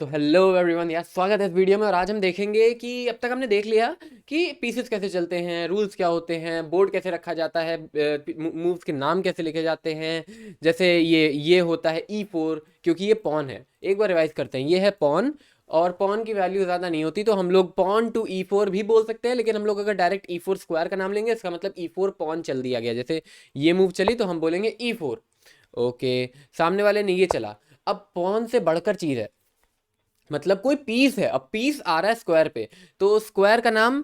तो hello everyone यार, स्वागत है इस वीडियो में। और आज हम देखेंगे कि अब तक हमने देख लिया कि पीसेस कैसे चलते हैं, रूल्स क्या होते हैं, बोर्ड कैसे रखा जाता है, मूव्स के नाम कैसे लिखे जाते हैं। जैसे ये होता है E4 क्योंकि ये पॉन है। एक बार रिवाइज करते हैं, ये है पॉन और पॉन की वैल्यू ज़्यादा नहीं होती तो हम लोग पॉन टू E4 भी बोल सकते हैं। लेकिन हम लोग अगर डायरेक्ट E4 स्क्वायर का नाम लेंगे इसका मतलब E4 पॉन चल दिया गया। जैसे ये मूव चली तो हम बोलेंगे E4। ओके, सामने वाले ने ये चला। अब पॉन से बढ़कर चीज़ है, मतलब कोई पीस है। अब पीस आ रहा है स्क्वायर पे तो स्क्वायर का नाम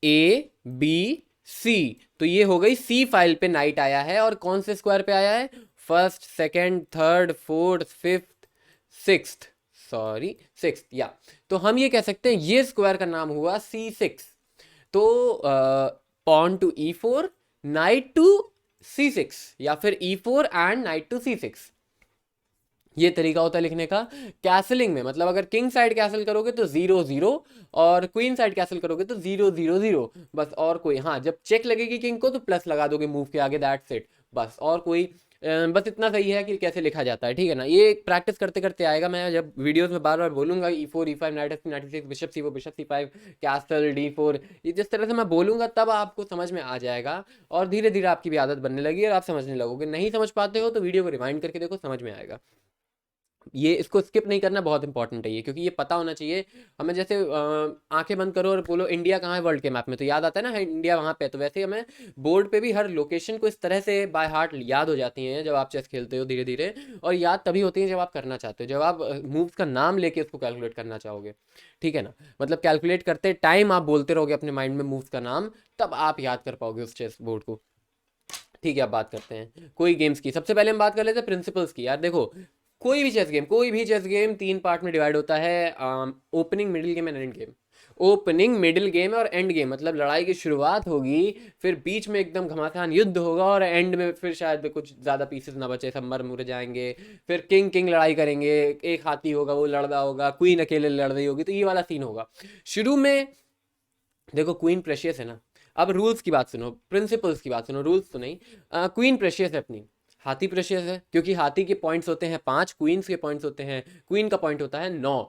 ABC। तो ये हो गई C फाइल पे नाइट आया है। और कौन से स्क्वायर पे आया है? First, second, third, fourth, fifth, sixth. Sorry, sixth या। तो हम ये कह सकते हैं ये स्क्वायर का नाम हुआ C6। तो pawn to E4, night to C6, या फिर E4 and night to C6। ये तरीका होता है लिखने का। कैसलिंग में मतलब अगर किंग साइड कैसल करोगे तो 0 0, और क्वीन साइड कैसल करोगे तो 0 0 0 बस। और कोई, हाँ, जब चेक लगेगी किंग को तो प्लस लगा दोगे मूव के आगे, दैट्स इट बस। और कोई बस इतना सही है कि कैसे लिखा जाता है, ठीक है ना। ये प्रैक्टिस करते करते आएगा। मैं जब वीडियोस में बार बार बोलूंगा E4 E5 night F3 night E6 bishop C4 bishop C5 castle D4, ये जिस तरह से मैं बोलूंगा तब आपको समझ में आ जाएगा। और धीरे धीरे आपकी भी आदत बनने लगी और आप समझने लगोगे। नहीं समझ पाते हो तो वीडियो को रिवाइंड करके देखो, समझ में आएगा। ये इसको स्किप नहीं करना, बहुत इंपॉर्टेंट है ये, क्योंकि ये पता होना चाहिए हमें। जैसे आंखें बंद करो और बोलो इंडिया कहाँ है वर्ल्ड के मैप में, तो याद आता है ना, है इंडिया वहाँ पे। तो वैसे ही हमें बोर्ड पे भी हर लोकेशन को इस तरह से बाय हार्ट याद हो जाती हैं जब आप चेस खेलते हो धीरे धीरे। और याद तभी होती है जब आप करना चाहते हो, जब आप मूव्स का नाम लेके उसको कैलकुलेट करना चाहोगे, ठीक है ना। मतलब कैलकुलेट करते टाइम आप बोलते रहोगे अपने माइंड में मूव्स का नाम, तब आप याद कर पाओगे उस चेस बोर्ड को। ठीक है, अब बात करते हैं कोई गेम्स की। सबसे पहले हम बात कर लेते हैं प्रिंसिपल्स की। यार देखो, कोई भी चेस गेम 3 पार्ट में डिवाइड होता है: opening, middle game and end game. Opening, middle game और एंड गेम, मतलब लड़ाई की शुरुआत होगी, फिर बीच में एकदम घमासान युद्ध होगा और एंड में फिर शायद कुछ ज़्यादा पीसेस ना बचे, सब मर मुर जाएंगे। फिर किंग किंग लड़ाई करेंगे, एक हाथी होगा वो लड़ रहा होगा, क्वीन अकेले लड़ रही होगी, तो ये वाला सीन होगा शुरू में। देखो, क्वीन प्रेशियस है ना। अब रूल्स की बात सुनो, प्रिंसिपल्स की बात सुनो, रूल्स तो नहीं। क्वीन प्रेशियस है अपनी, हाथी प्रेशियस है क्योंकि हाथी के पॉइंट्स होते हैं 5, क्वींस के पॉइंट्स होते हैं, क्वीन का पॉइंट होता है 9,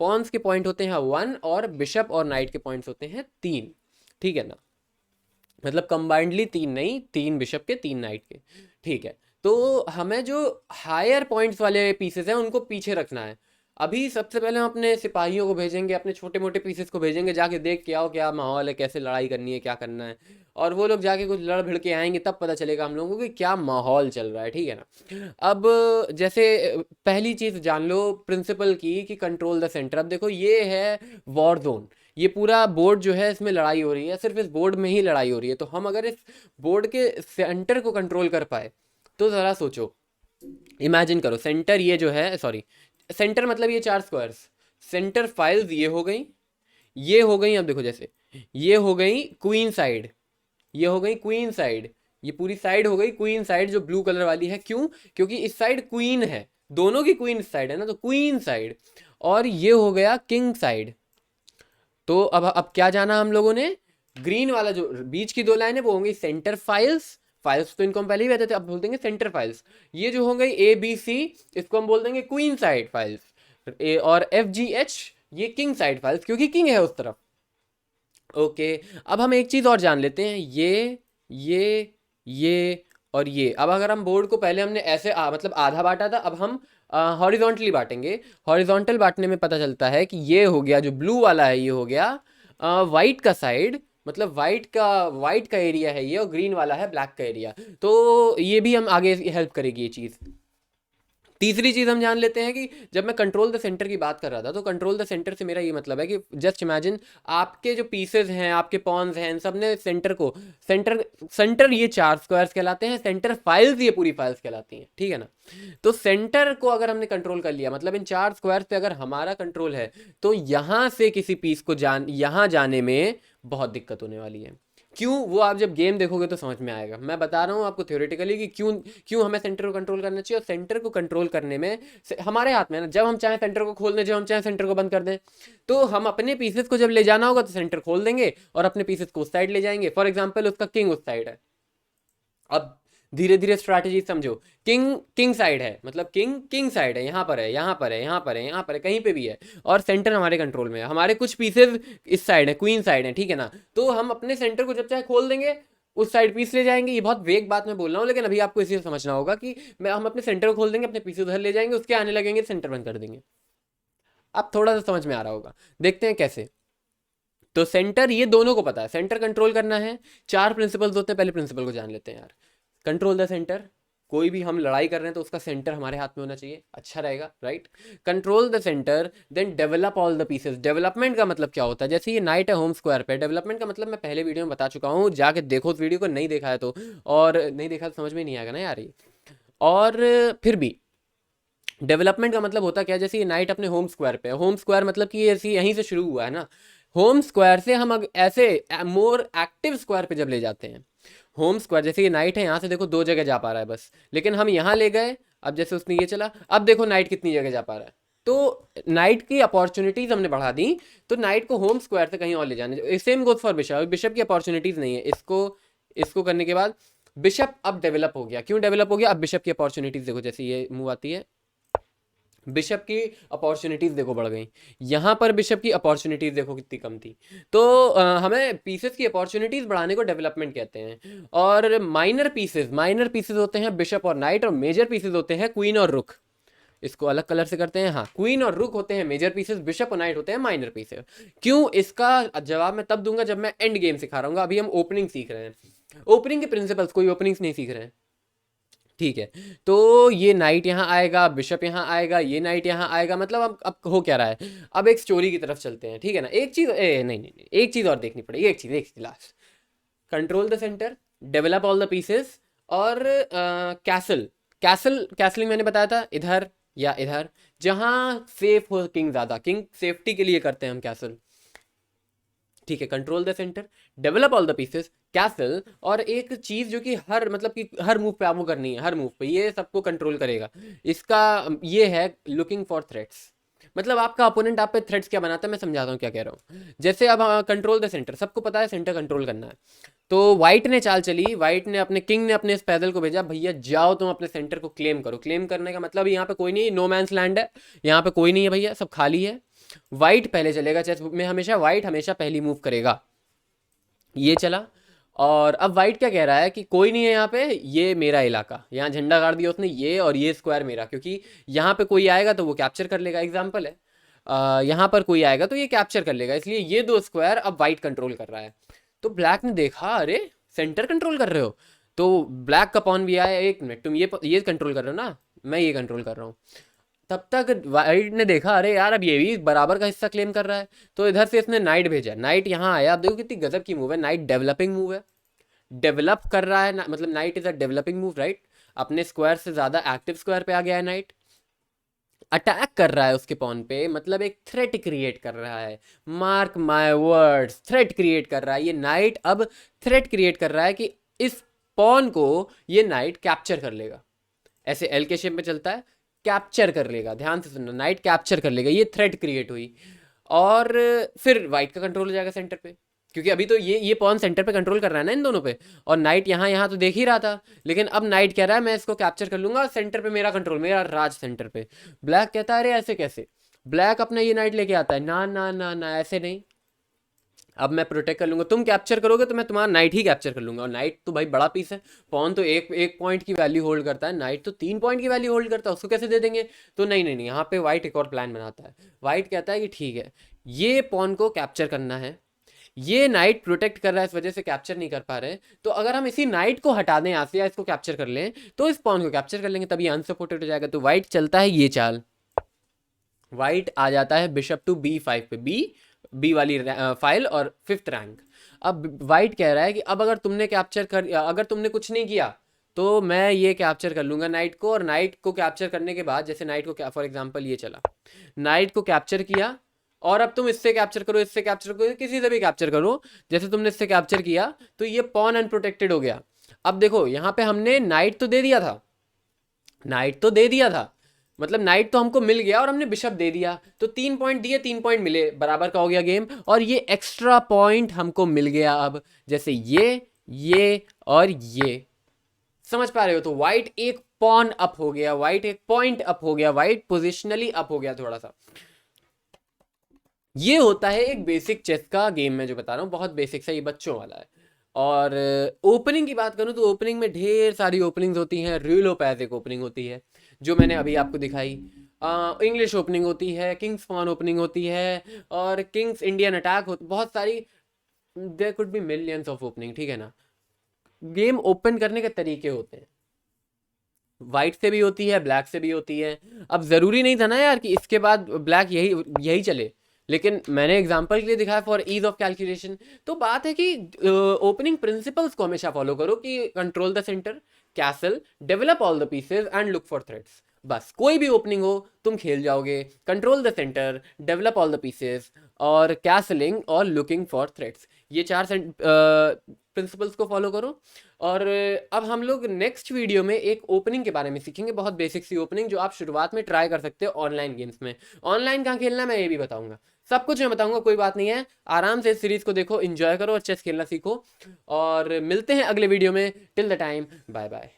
पॉन्स के पॉइंट होते हैं 1, और बिशप और नाइट के पॉइंट्स होते हैं 3। ठीक है ना, मतलब कंबाइंडली 3 नहीं, 3 बिशप के 3 नाइट के, ठीक है। तो हमें जो हायर पॉइंट्स वाले पीसेस हैं उनको पीछे रखना है। अभी सबसे पहले हम अपने सिपाहियों को भेजेंगे, अपने छोटे मोटे पीसेस को भेजेंगे, जाके देख के आओ क्या माहौल है, कैसे लड़ाई करनी है, क्या करना है। और वो लोग जाके कुछ लड़ भिड़ के आएंगे, तब पता चलेगा हम लोगों को कि क्या माहौल चल रहा है, ठीक है ना। अब जैसे पहली चीज़ जान लो प्रिंसिपल की, कि कंट्रोल द सेंटर। अब देखो, ये है वॉर जोन। ये पूरा बोर्ड जो है इसमें लड़ाई हो रही है, सिर्फ इस बोर्ड में ही लड़ाई हो रही है। तो हम अगर इस बोर्ड के सेंटर को कंट्रोल कर पाए तो ज़रा सोचो, इमेजिन करो सेंटर ये जो है, सॉरी, सेंटर मतलब ये 4 स्क्वायर्स, सेंटर फाइल्स ये हो गई, ये हो गई। अब देखो, जैसे ये हो गई क्वीन साइड, ये हो गई क्वीन साइड, ये पूरी साइड हो गई क्वीन साइड जो ब्लू कलर वाली है। क्यों? क्योंकि इस साइड क्वीन है, दोनों की क्वीन इस साइड है ना, तो क्वीन साइड। और ये हो गया किंग साइड। तो अब क्या जाना हम लोगों ने? ग्रीन वाला जो बीच की 2 लाइन है वो होंगी सेंटर फाइल्स। फाइल्स तो इनको हम पहले ही कहते थे, अब बोल देंगे सेंटर फाइल्स। ये जो हो गई ABC, इसको हम बोल देंगे क्वीन साइड फाइल्स। और FGH, ये किंग साइड फाइल्स क्योंकि किंग है उस तरफ। ओके, अब हम एक चीज़ और जान लेते हैं, ये और ये। अब अगर हम बोर्ड को पहले हमने ऐसे मतलब आधा बांटा था, अब हम हॉरिजॉन्टली बांटेंगे। हॉरिजॉन्टल बांटने में पता चलता है कि ये हो गया जो ब्लू वाला है, ये हो गया वाइट का साइड, मतलब वाइट का एरिया है ये, और ग्रीन वाला है ब्लैक का एरिया। तो ये भी हम आगे हेल्प करेगी ये चीज़। तीसरी चीज हम जान लेते हैं कि जब मैं कंट्रोल द सेंटर की बात कर रहा था, तो कंट्रोल द सेंटर से मेरा ये मतलब है कि जस्ट इमेजिन आपके जो पीसेस हैं, आपके पॉन्स हैं, इन सब ने सेंटर को, सेंटर सेंटर ये 4 स्क्वायर्स कहलाते हैं, सेंटर फाइल्स ये पूरी फाइल्स कहलाती हैं, ठीक है ना। तो सेंटर को अगर हमने कंट्रोल कर लिया, मतलब इन 4 स्क्वायर्स पे अगर हमारा कंट्रोल है, तो यहां से किसी पीस को यहां जाने में बहुत दिक्कत होने वाली है। क्यों? वो आप जब गेम देखोगे तो समझ में आएगा। मैं बता रहा हूँ आपको थ्योरेटिकली कि क्यों क्यों हमें सेंटर को कंट्रोल करना चाहिए। और सेंटर को कंट्रोल करने में हमारे हाथ में है ना, जब हम चाहें सेंटर को खोल दें, जब हम चाहें सेंटर को बंद कर दें। तो हम अपने पीसेस को जब ले जाना होगा तो सेंटर खोल देंगे और अपने पीसेस को उस साइड ले जाएंगे। फॉर एग्जाम्पल उसका किंग उस साइड है। अब धीरे धीरे स्ट्रैटेजी समझो। किंग किंग साइड है, मतलब किंग किंग साइड है, यहाँ पर है, यहाँ पर है, यहाँ पर है, यहाँ पर है, कहीं पे भी है, और सेंटर हमारे कंट्रोल में है। हमारे कुछ पीसेज इस साइड है, क्वीन साइड है, ठीक है ना। तो हम अपने सेंटर को जब चाहे खोल देंगे, उस साइड पीस ले जाएंगे। ये बहुत वेग बात मैं बोल रहा हूँ, लेकिन अभी आपको इसी से समझना होगा कि हम अपने सेंटर को खोल देंगे, अपने पीछे उधर ले जाएंगे, उसके आने लगेंगे, सेंटर बंद कर देंगे। अब थोड़ा सा समझ में आ रहा होगा, देखते हैं कैसे। तो सेंटर, ये दोनों को पता है, सेंटर कंट्रोल करना है। 4 प्रिंसिपल्स होते हैं, पहले प्रिंसिपल को जान लेते हैं यार। कंट्रोल द सेंटर, कोई भी हम लड़ाई कर रहे हैं तो उसका सेंटर हमारे हाथ में होना चाहिए, अच्छा रहेगा, right. Control the center, then develop all the pieces. Development का मतलब क्या होता है, जैसे ये नाइट है होम स्क्वायर पे, डेवलपमेंट का मतलब मैं पहले वीडियो में बता चुका हूँ, जाके देखो उस वीडियो को, नहीं देखा है तो, और नहीं देखा तो समझ में नहीं आएगा ना यार ये। और फिर भी डेवलपमेंट का मतलब होता क्या है, जैसे ये नाइट अपने होम स्क्वायर पे है, होम स्क्वायर मतलब कि ये यहीं से शुरू हुआ है ना, होम स्क्वायर से हम ऐसे मोर एक्टिव स्क्वायर पे जब ले जाते हैं, होम स्क्वायर, जैसे ये नाइट है, यहाँ से देखो 2 जगह जा पा रहा है बस, लेकिन हम यहाँ ले गए, अब जैसे उसने ये चला, अब देखो नाइट कितनी जगह जा पा रहा है। तो नाइट की अपॉर्चुनिटीज हमने बढ़ा दी, तो नाइट को होम स्क्वायर से कहीं और ले जाने। Same goes for bishop, bishop की अपॉर्चुनिटीज नहीं है, इसको इसको करने के बाद बिशप अब डेवलप हो गया। क्यों डेवलप हो गया, अब बिशप की अपॉर्चुनिटीज देखो, जैसे ये मूव आती है, बिशप की अपॉर्चुनिटीज देखो बढ़ गई, यहाँ पर बिशप की अपॉर्चुनिटीज देखो कितनी कम थी। तो हमें पीसेस की अपॉर्चुनिटीज बढ़ाने को डेवलपमेंट कहते हैं। और माइनर पीसेस होते हैं बिशप और नाइट, और मेजर पीसेस होते हैं क्वीन और रुक। इसको अलग कलर से करते हैं, हाँ, क्वीन और रुक होते हैं मेजर पीसेस, बिशप और नाइट होते हैं माइनर पीसेस। क्यों, इसका जवाब मैं तब दूंगा जब मैं एंड गेम सिखा रहा हूँ। अभी हम ओपनिंग सीख रहे हैं, ओपनिंग के प्रिंसिपल्स, कोई ओपनिंग्स नहीं सीख रहे हैं, ठीक है। तो ये नाइट यहाँ आएगा, बिशप यहाँ आएगा, ये नाइट यहाँ आएगा, मतलब अब हो क्या रहा है। अब एक स्टोरी की तरफ चलते हैं, ठीक है ना। एक चीज नहीं, एक चीज और देखनी पड़ेगी, एक चीज last. Control the centre, develop all the pieces, और कैसल। कैसलिंग मैंने बताया था इधर या इधर, जहाँ सेफ हो किंग, ज्यादा किंग सेफ्टी के लिए करते हैं हम कैसल, ठीक है। Control the centre, develop all the pieces, castle, और एक चीज जो कि हर मतलब कि हर मूव पे आपको करनी है, हर मूव पे ये सबको कंट्रोल करेगा, इसका ये है लुकिंग फॉर थ्रेट्स। मतलब आपका अपोनेंट आप पे थ्रेट्स क्या बनाता है, मैं समझाता हूँ क्या कह रहा हूँ। जैसे अब कंट्रोल द सेंटर, सबको पता है सेंटर कंट्रोल करना है, तो वाइट ने चाल चली, वाइट ने अपने किंग ने अपने इस पैदल को भेजा, भैया जाओ तुम अपने सेंटर को क्लेम करो। क्लेम करने का मतलब यहाँ पे कोई नहीं, नो मैंस लैंड है, यहाँ पे कोई नहीं है भैया, सब खाली है। वाइट पहले चलेगा चेस में, हमेशा वाइट हमेशा पहली मूव करेगा, ये चला। और अब वाइट क्या कह रहा है कि कोई नहीं है यहाँ पे, ये मेरा इलाका, यहाँ झंडा गाड़ दिया उसने, ये और ये स्क्वायर मेरा, क्योंकि यहाँ पे कोई आएगा तो वो कैप्चर कर लेगा, एग्जाम्पल है। यहाँ पर कोई आएगा तो ये कैप्चर कर लेगा, इसलिए ये 2 स्क्वायर अब वाइट कंट्रोल कर रहा है। तो ब्लैक ने देखा, अरे सेंटर कंट्रोल कर रहे हो, तो ब्लैक का पॉन भी आया, एक मिनट, तुम ये कंट्रोल कर रहे हो ना, मैं ये कंट्रोल कर रहा हूँ। तब तक वाइट ने देखा, अरे यार अब ये भी बराबर का हिस्सा क्लेम कर रहा है, तो इधर से इसने नाइट भेजा, नाइट यहाँ आया। अब देखो कितनी गजब की मूव है, नाइट डेवलपिंग मूव है, डेवलप कर रहा है मतलब night is a developing move, right. अपने स्क्वायर से ज्यादा एक्टिव स्क्वायर पे आ गया है नाइट, अटैक कर रहा है उसके पॉन पे, मतलब एक थ्रेट क्रिएट कर रहा है। Mark my words, threat create कर रहा है ये नाइट, अब थ्रेट क्रिएट कर रहा है कि इस पॉन को ये नाइट कैप्चर कर लेगा, ऐसे एल के शेप में चलता है, कैप्चर कर लेगा, ध्यान से सुनना, नाइट कैप्चर कर लेगा, ये थ्रेट क्रिएट हुई। और फिर वाइट का कंट्रोल हो जाएगा सेंटर पे, क्योंकि अभी तो ये पॉन सेंटर पे कंट्रोल कर रहा है ना इन दोनों पे, और नाइट यहाँ यहाँ तो देख ही रहा था, लेकिन अब नाइट कह रहा है मैं इसको कैप्चर कर लूंगा, सेंटर पे मेरा कंट्रोल, मेरा राज सेंटर पे। ब्लैक कहता है अरे ऐसे कैसे, ब्लैक अपना ये नाइट लेके आता है, ना ना ना ना ऐसे नहीं, अब मैं प्रोटेक्ट कर लूंगा, तुम कैप्चर करोगे तो मैं तुम्हारा नाइट ही कैप्चर कर लूंगा, और नाइट तो भाई बड़ा पीस है, पॉन तो एक पॉइंट की वैल्यू होल्ड करता है, नाइट तो 3 पॉइंट की वैल्यू होल्ड करता है, उसको कैसे दे देंगे। तो नहीं, यहाँ पे वाइट एक और प्लान बनाता है, वाइट कहता है कि ठीक है, ये पॉन को कैप्चर करना है, ये नाइट प्रोटेक्ट कर रहा है, इस वजह से कैप्चर नहीं कर पा रहे, तो अगर हम इसी नाइट को हटा दें यहाँ से या इसको कैप्चर कर लें, तो इस पॉन को कैप्चर कर लेंगे, तभी अनसपोर्टेड हो जाएगा। तो वाइट चलता है ये चाल, वाइट आ जाता है बिशप टू B5 पे, बी वाली फाइल और 5th रैंक। अब वाइट कह रहा है कि अब अगर तुमने कैप्चर कर, अगर तुमने कुछ नहीं किया तो मैं ये कैप्चर कर लूंगा नाइट को, और नाइट को कैप्चर करने के बाद, जैसे नाइट को फॉर एग्जांपल ये चला, नाइट को कैप्चर किया, और अब तुम इससे कैप्चर करो, इससे कैप्चर करो, किसी से भी कैप्चर करो, जैसे तुमने इससे कैप्चर किया तो ये पॉन अनप्रोटेक्टेड हो गया। अब देखो यहाँ पे हमने नाइट तो दे दिया था, नाइट तो दे दिया था, मतलब नाइट तो हमको मिल गया, और हमने बिशप दे दिया, तो 3 पॉइंट दिए, 3 पॉइंट मिले, बराबर का हो गया गेम, और ये एक्स्ट्रा पॉइंट हमको मिल गया अब, जैसे ये और ये, समझ पा रहे हो? तो वाइट एक पॉन अप हो गया, वाइट एक पॉइंट अप हो गया, वाइट पोजिशनली अप हो गया थोड़ा सा। ये होता है एक बेसिक चेस का गेम, मैं जो बता रहा हूँ बहुत बेसिक सा, ये बच्चों वाला है। और ओपनिंग की बात करूँ तो ओपनिंग में ढेर सारी ओपनिंग्स होती हैं। र्यूलो पैज एक ओपनिंग होती है जो मैंने अभी आपको दिखाई। इंग्लिश ओपनिंग होती है, किंग्स पॉन ओपनिंग होती है, और किंग्स इंडियन अटैक होती, बहुत सारी। There could be millions of opening, ठीक है ना। गेम ओपन करने के तरीके होते हैं, वाइट से भी होती है, ब्लैक से भी होती है। अब ज़रूरी नहीं था ना यार कि इसके बाद ब्लैक यही यही चले, लेकिन मैंने एग्जांपल के लिए दिखाया फॉर ईज ऑफ कैलकुलेशन। तो बात है कि ओपनिंग प्रिंसिपल्स को हमेशा फॉलो करो कि control the centre, castle, develop all the pieces and look for threads. बस कोई भी ओपनिंग हो तुम खेल जाओगे, control the centre, develop all the pieces, और कैसलिंग और लुकिंग फॉर थ्रेड्स। ये चार प्रिंसिपल्स को फॉलो करो। और अब हम लोग नेक्स्ट वीडियो में एक ओपनिंग के बारे में सीखेंगे, बहुत बेसिक सी ओपनिंग जो आप शुरुआत में ट्राई कर सकते हो ऑनलाइन गेम्स में। ऑनलाइन कहाँ खेलना मैं ये भी बताऊंगा, सब कुछ मैं बताऊंगा, कोई बात नहीं है। आराम से इस सीरीज को देखो, एंजॉय करो और चेस खेलना सीखो। और मिलते हैं अगले वीडियो में। Till the time, bye bye.